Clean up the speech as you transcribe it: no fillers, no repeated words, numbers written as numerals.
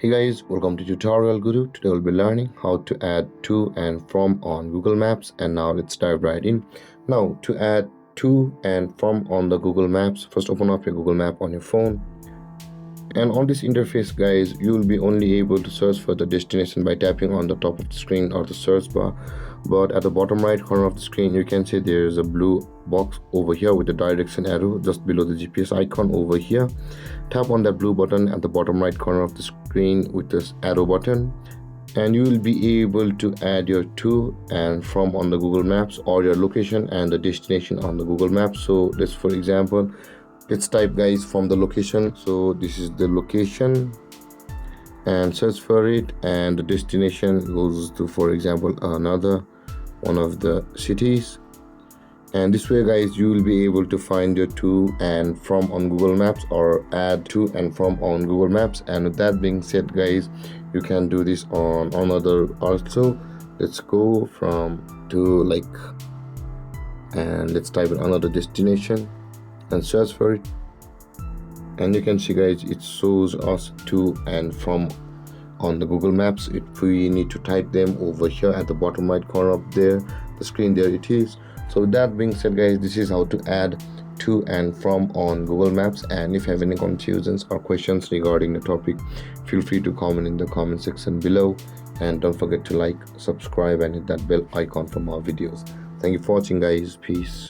Hey guys, welcome to Tutorial Guru. Today we'll be learning how to add to and from on Google Maps. And now let's dive right in. Now to add to and from on the Google Maps, first open up your Google Map on your phone. And on this interface guys, you will be only able to search for the destination by tapping on the top of the screen or the search bar. But at the bottom right corner of the screen, you can see there is a blue box over here with the direction arrow just below the GPS icon over here. Tap on that blue button at the bottom right corner of the screen with this arrow button, and you will be able to add your to and from on the Google Maps, or your location and the destination on the Google Maps. So let's, for example, let's type guys from the location. So this is the location and search for it, and the destination goes to, for example, another one of the cities. And this way guys, you will be able to find your to and from on Google Maps, or add to and from on Google Maps. And with that being said guys, you can do this on another also. Let's go from to and let's type in another destination and search for it, and you can see guys, it shows us to and from on the Google Maps. If we need to type them over here at the bottom right corner up there, the screen, there it is. So with that being said guys, this is how to add to and from on Google Maps. And if you have any confusions or questions regarding the topic, feel free to comment in the comment section below, and don't forget to like, subscribe and hit that bell icon for more videos. Thank you for watching guys. Peace.